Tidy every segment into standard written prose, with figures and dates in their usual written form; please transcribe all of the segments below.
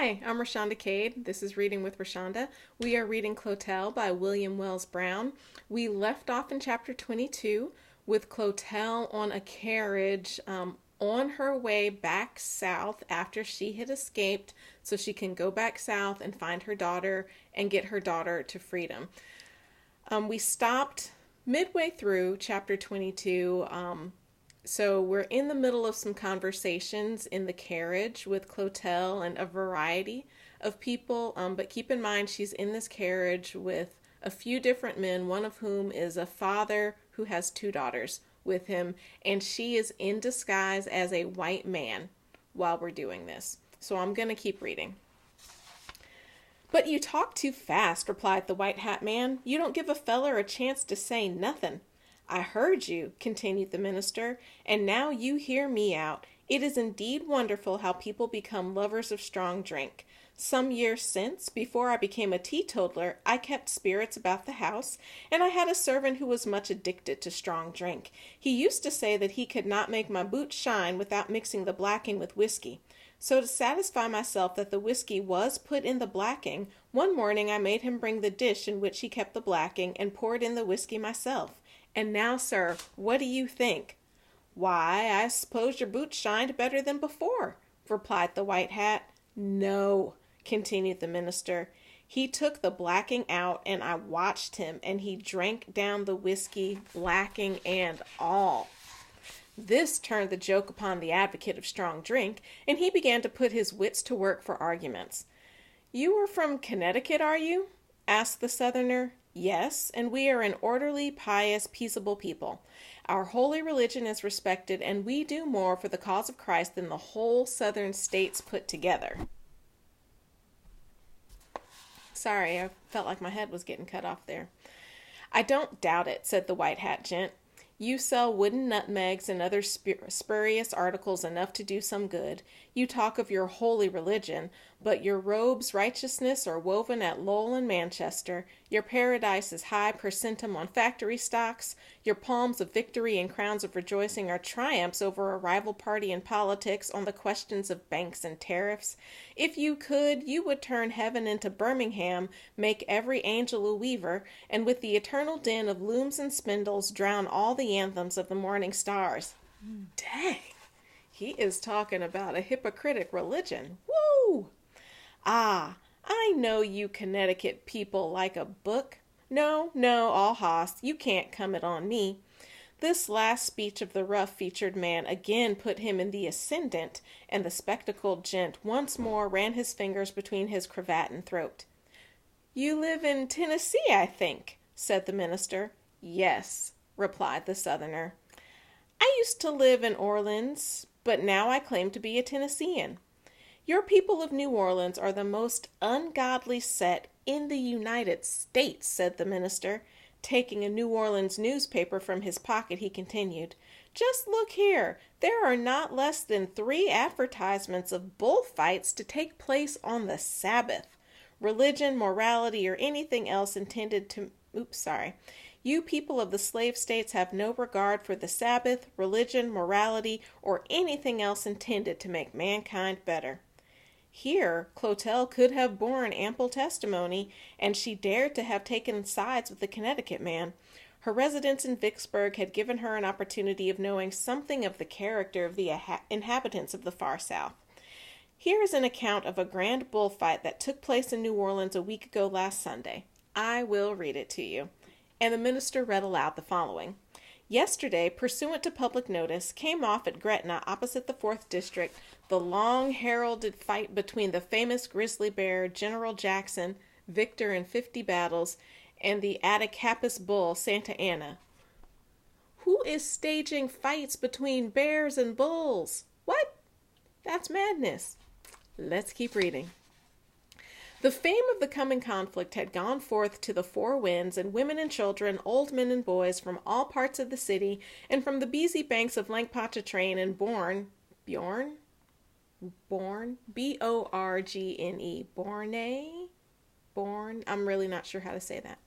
Hi, I'm Rashonda Cade. This is Reading with Rashonda. We are reading Clotel by William Wells Brown. We left off in chapter 22 with Clotel on a carriage on her way back south after she had escaped so she can go back south and find her daughter and get her daughter to freedom. We stopped midway through chapter 22. So we're in the middle of some conversations in the carriage with Clotel and a variety of people, but keep in mind she's in this carriage with a few different men, one of whom is a father who has two daughters with him, and she is in disguise as a white man while we're doing this. So I'm going to keep reading. "But you talk too fast," replied the white hat man. "You don't give a feller a chance to say nothin'." "I heard you," continued the minister, "and now you hear me out. It is indeed wonderful how people become lovers of strong drink. Some years since, before I became a teetotaler, I kept spirits about the house, and I had a servant who was much addicted to strong drink. He used to say that he could not make my boots shine without mixing the blacking with whiskey. So to satisfy myself that the whiskey was put in the blacking, one morning I made him bring the dish in which he kept the blacking and poured in the whiskey myself. And now, sir, what do you think?" "Why, I suppose your boots shined better than before," replied the white hat. "No," continued the minister. "He took the blacking out, and I watched him, and he drank down the whiskey, blacking and all." This turned the joke upon the advocate of strong drink, and he began to put his wits to work for arguments. "You are from Connecticut, are you?" asked the Southerner. "Yes, and we are an orderly, pious, peaceable people. Our holy religion is respected, and we do more for the cause of Christ than the whole Southern states put together." Sorry, I felt like my head was getting cut off there. "I don't doubt it," said the white hat gent. "You sell wooden nutmegs and other spurious articles enough to do some good. You talk of your holy religion, but your robes righteousness are woven at Lowell and Manchester. Your paradise is high per centum on factory stocks. Your palms of victory and crowns of rejoicing are triumphs over a rival party in politics on the questions of banks and tariffs. If you could, you would turn heaven into Birmingham, make every angel a weaver, and with the eternal din of looms and spindles drown all the anthems of the morning stars." Dang, he is talking about a hypocritic religion. Woo! "Ah, I know you Connecticut people like a book. No, all hoss, you can't come it on me." This last speech of the rough-featured man again put him in the ascendant, and the spectacled gent once more ran his fingers between his cravat and throat. "You live in Tennessee, I think," said the minister. "Yes," replied the Southerner. "I used to live in Orleans, but now I claim to be a Tennessean." "Your people of New Orleans are the most ungodly set in the United States," said the minister. Taking a New Orleans newspaper from his pocket, he continued, "Just look here. There are not less than 3 advertisements of bullfights to take place on the Sabbath. Religion, morality, or anything else intended to... You people of the slave states have no regard for the Sabbath, religion, morality, or anything else intended to make mankind better." Here Clotel could have borne ample testimony, and she dared to have taken sides with the Connecticut man. Her residence in Vicksburg had given her an opportunity of knowing something of the character of the inhabitants of the far South. Here is an account of a grand bullfight that took place in New Orleans a week ago last Sunday. I will read it to you. And the minister read aloud the following. "Yesterday, pursuant to public notice, came off at Gretna, opposite the 4th District, the long-heralded fight between the famous grizzly bear, General Jackson, victor in 50 battles, and the Attakapas bull, Santa Anna." Who is staging fights between bears and bulls? What? That's madness. Let's keep reading. "The fame of the coming conflict had gone forth to the 4 winds, and women and children, old men and boys, from all parts of the city, and from the breezy banks of Lake Pontchartrain and Borne, B-O-R-G-N-E, Borne, I'm really not sure how to say that.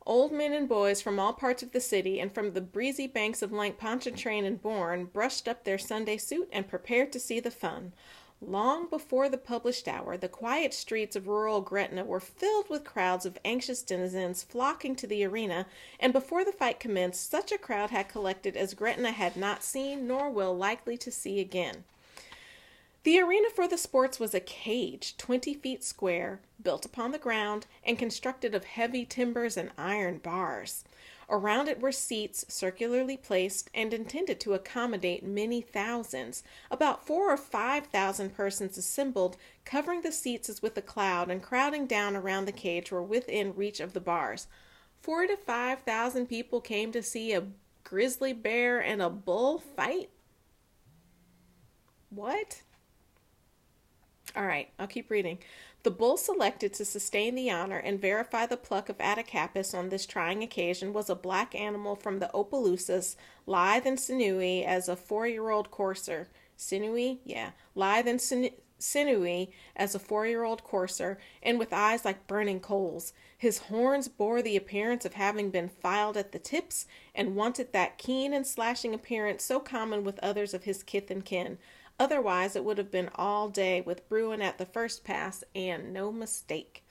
Old men and boys from all parts of the city and from the breezy banks of Lake Pontchartrain and Borne brushed up their Sunday suit and prepared to see the fun. Long before the published hour, the quiet streets of rural Gretna were filled with crowds of anxious denizens flocking to the arena, and before the fight commenced, such a crowd had collected as Gretna had not seen nor will likely to see again. The arena for the sports was a cage 20 feet square, built upon the ground, and constructed of heavy timbers and iron bars. Around it were seats circularly placed and intended to accommodate many thousands. About 4,000 or 5,000 persons assembled, covering the seats as with a cloud, and crowding down around the cage were within reach of the bars. 4,000 to 5,000 people came to see a grizzly bear and a bull fight? What? All right, I'll keep reading. The bull selected to sustain the honor and verify the pluck of Attakapas on this trying occasion was a black animal from the Opelousas, lithe and sinewy as a 4-year-old courser. Sinewy? Yeah. Lithe and sinewy as a 4-year-old courser, and with eyes like burning coals. His horns bore the appearance of having been filed at the tips, and wanted that keen and slashing appearance so common with others of his kith and kin. Otherwise, it would have been all day with Bruin at the first pass, and no mistake.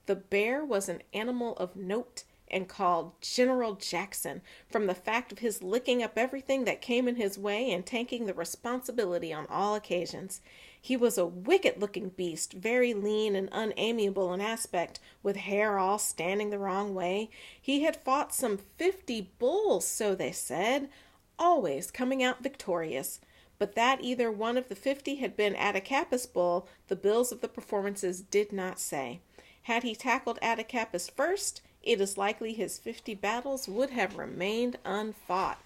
The bear was an animal of note, and called General Jackson, from the fact of his licking up everything that came in his way and taking the responsibility on all occasions. He was a wicked-looking beast, very lean and unamiable in aspect, with hair all standing the wrong way. He had fought some 50 bulls, so they said, always coming out victorious. But that either one of the 50 had been Attakapas' bull, the bills of the performances did not say. Had he tackled Attakapas first, it is likely his 50 battles would have remained unfought.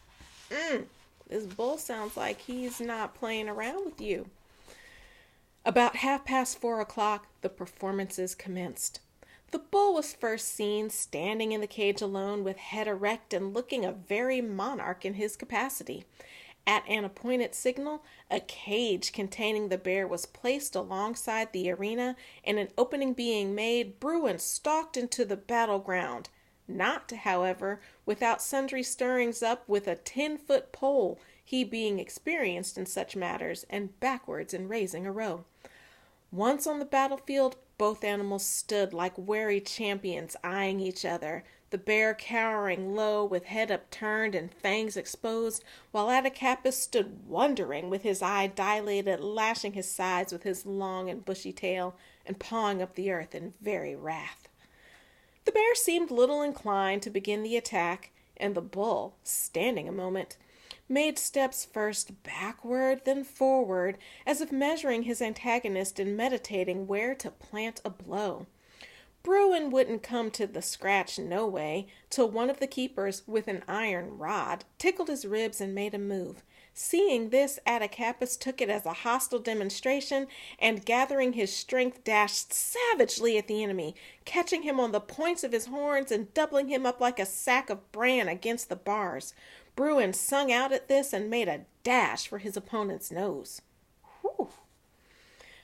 This bull sounds like he's not playing around with you. About 4:30, the performances commenced. The bull was first seen standing in the cage alone, with head erect and looking a very monarch in his capacity. At an appointed signal, a cage containing the bear was placed alongside the arena, and an opening being made, Bruin stalked into the battleground. Not, however, without sundry stirrings up with a 10-foot pole, he being experienced in such matters, and backwards in raising a row. Once on the battlefield, both animals stood like wary champions, eyeing each other, the bear cowering low with head upturned and fangs exposed, while Attakapas stood wondering with his eye dilated, lashing his sides with his long and bushy tail, and pawing up the earth in very wrath. The bear seemed little inclined to begin the attack, and the bull, standing a moment, made steps first backward, then forward, as if measuring his antagonist and meditating where to plant a blow. Bruin wouldn't come to the scratch no way, till one of the keepers, with an iron rod, tickled his ribs and made a move. Seeing this, Attakapas took it as a hostile demonstration, and gathering his strength, dashed savagely at the enemy, catching him on the points of his horns and doubling him up like a sack of bran against the bars. Bruin sung out at this and made a dash for his opponent's nose. Whew!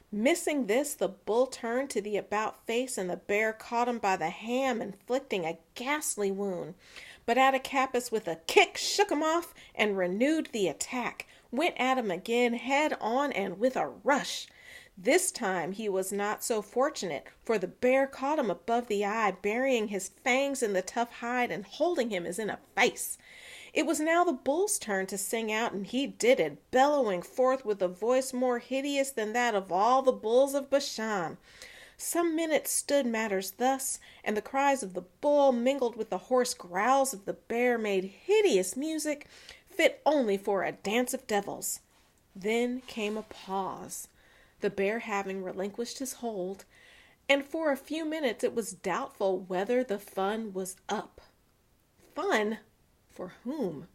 Missing this, the bull turned to the about face, and the bear caught him by the ham, inflicting a ghastly wound. But Attakapas, with a kick, shook him off and renewed the attack, went at him again, head on and with a rush. This time he was not so fortunate, for the bear caught him above the eye, burying his fangs in the tough hide and holding him as in a vice. It was now the bull's turn to sing out, and he did it, bellowing forth with a voice more hideous than that of all the bulls of Bashan. Some minutes stood matters thus, and the cries of the bull, mingled with the hoarse growls of the bear, made hideous music, fit only for a dance of devils. Then came a pause, the bear having relinquished his hold, and for a few minutes it was doubtful whether the fun was up. Fun? For whom?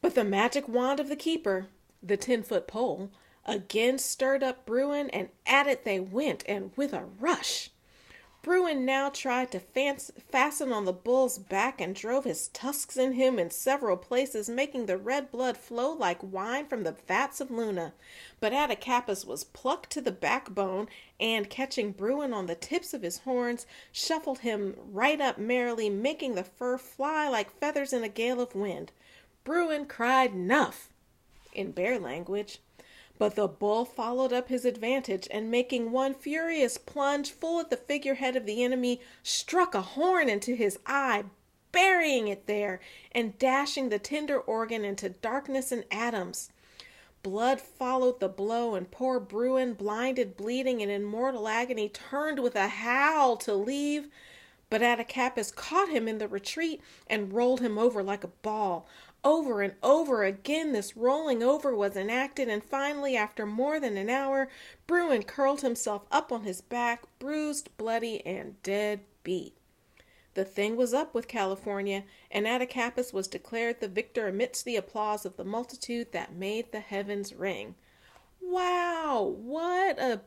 But the magic wand of the keeper, the 10-foot pole, again stirred up Bruin, and at it they went, and with a rush. Bruin now tried to fasten on the bull's back and drove his tusks in him in several places, making the red blood flow like wine from the vats of Luna. But Attakapas was plucked to the backbone, and, catching Bruin on the tips of his horns, shuffled him right up merrily, making the fur fly like feathers in a gale of wind. Bruin cried "Nuff!" in bear language. But the bull followed up his advantage and, making one furious plunge full at the figurehead of the enemy, struck a horn into his eye, burying it there and dashing the tender organ into darkness and atoms. Blood followed the blow, and poor Bruin, blinded, bleeding, and in mortal agony, turned with a howl to leave. But Attakapas caught him in the retreat and rolled him over like a ball. Over and over again this rolling over was enacted, and finally, after more than an hour, Bruin curled himself up on his back, bruised, bloody, and dead beat. The thing was up with California, and Attakapas was declared the victor amidst the applause of the multitude that made the heavens ring. Wow, what a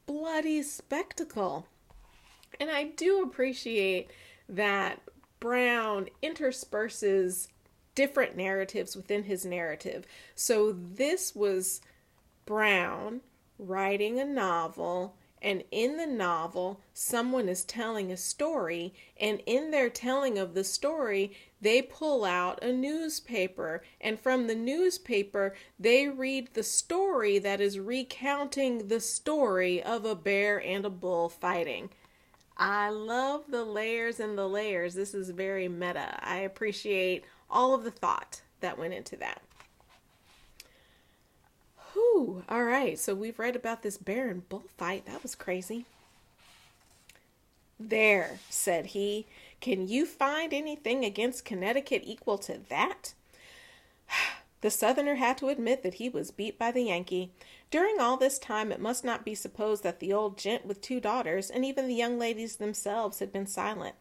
bloody spectacle! And I do appreciate that Brown intersperses different narratives within his narrative. So this was Brown writing a novel, and in the novel, someone is telling a story, and in their telling of the story, they pull out a newspaper, and from the newspaper, they read the story that is recounting the story of a bear and a bull fighting. I love the layers and the layers. This is very meta. I appreciate all of the thought that went into that. Whew, all right, so we've read about this bear and bull fight. That was crazy. There, said he, can you find anything against Connecticut equal to that? The Southerner had to admit that he was beat by the Yankee. During all this time, it must not be supposed that the old gent with 2 daughters, and even the young ladies themselves, had been silent.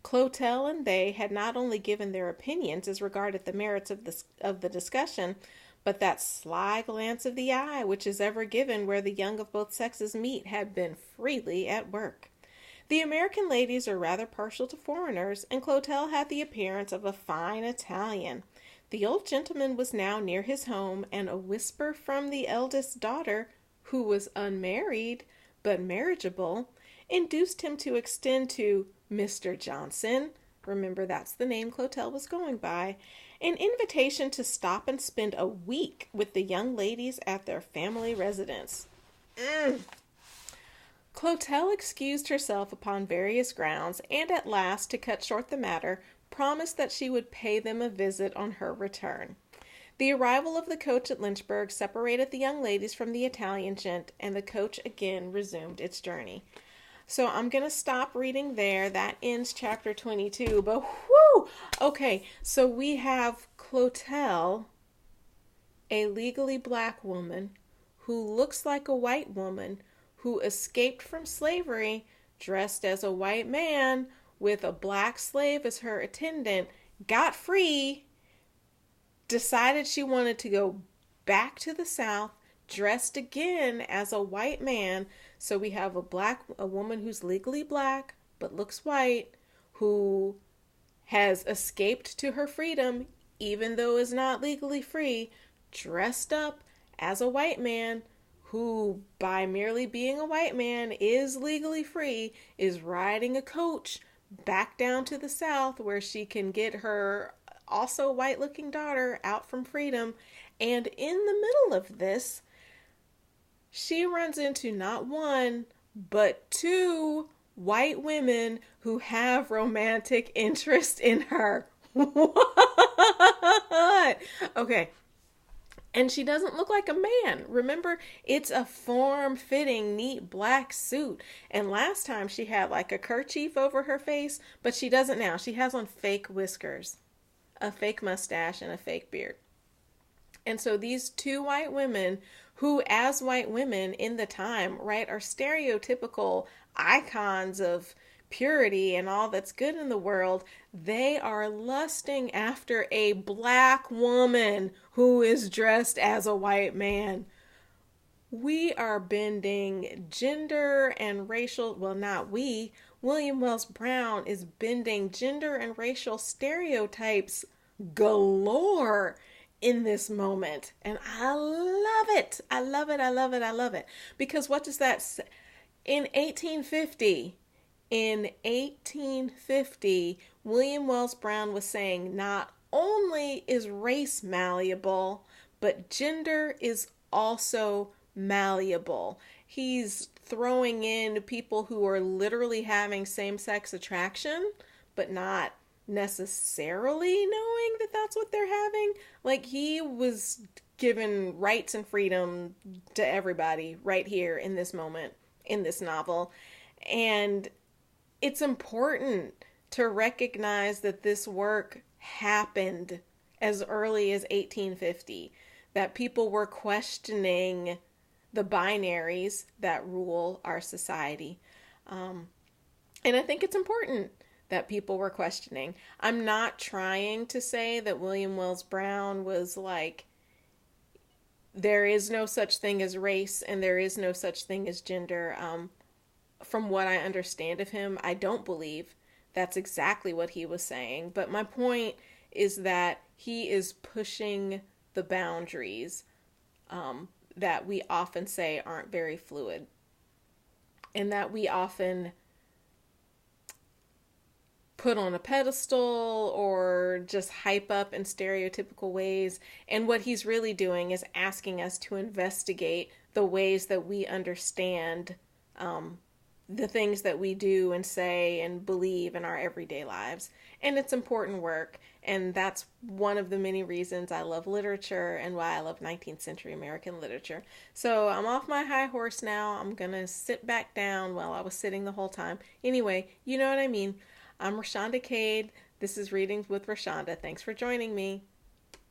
Clotel and they had not only given their opinions as regarded the merits of the discussion, but that sly glance of the eye which is ever given where the young of both sexes meet had been freely at work. The American ladies are rather partial to foreigners, and Clotel had the appearance of a fine Italian. The old gentleman was now near his home, and a whisper from the eldest daughter, who was unmarried but marriageable, induced him to extend to Mr. Johnson, remember that's the name Clotel was going by, an invitation to stop and spend a week with the young ladies at their family residence. Clotel excused herself upon various grounds, and at last, to cut short the matter, promised that she would pay them a visit on her return. The arrival of the coach at Lynchburg separated the young ladies from the Italian gent, and the coach again resumed its journey. So I'm going to stop reading there. That ends chapter 22. But whoo! Okay, so we have Clotel, a legally black woman who looks like a white woman who escaped from slavery dressed as a white man with a black slave as her attendant, got free, decided she wanted to go back to the South, dressed again as a white man. So we have a woman who's legally black but looks white, who has escaped to her freedom even though is not legally free, dressed up as a white man who, by merely being a white man, is legally free, is riding a coach back down to the South where she can get her also white-looking daughter out from freedom. And in the middle of this, she runs into not one, but 2 white women who have romantic interest in her. What? Okay. And she doesn't look like a man. Remember, it's a form-fitting, neat black suit. And last time she had like a kerchief over her face, but she doesn't now. She has on fake whiskers, a fake mustache, and a fake beard. And so these 2 white women who, as white women in the time, right, are stereotypical icons of purity and all that's good in the world, they are lusting after a black woman who is dressed as a white man. We are bending gender and racial, well, not we, William Wells Brown is bending gender and racial stereotypes galore in this moment. And I love it. I love it. I love it. I love it. Because what does that say? In 1850, William Wells Brown was saying not only is race malleable, but gender is also malleable. He's throwing in people who are literally having same-sex attraction, but not necessarily knowing that that's what they're having. Like, he was given rights and freedom to everybody right here in this moment in this novel. And it's important to recognize that this work happened as early as 1850, that people were questioning the binaries that rule our society. And I think it's important that people were questioning. I'm not trying to say that William Wells Brown was like, there is no such thing as race and there is no such thing as gender. From what I understand of him, I don't believe that's exactly what he was saying. But my point is that he is pushing the boundaries that we often say aren't very fluid, and that we often put on a pedestal or just hype up in stereotypical ways. And what he's really doing is asking us to investigate the ways that we understand the things that we do and say and believe in our everyday lives. And it's important work. And that's one of the many reasons I love literature and why I love 19th century American literature. So I'm off my high horse now. I'm going to sit back down. Well, I was sitting the whole time. Anyway, you know what I mean. I'm Rashonda Cade. This is Readings with Rashonda. Thanks for joining me.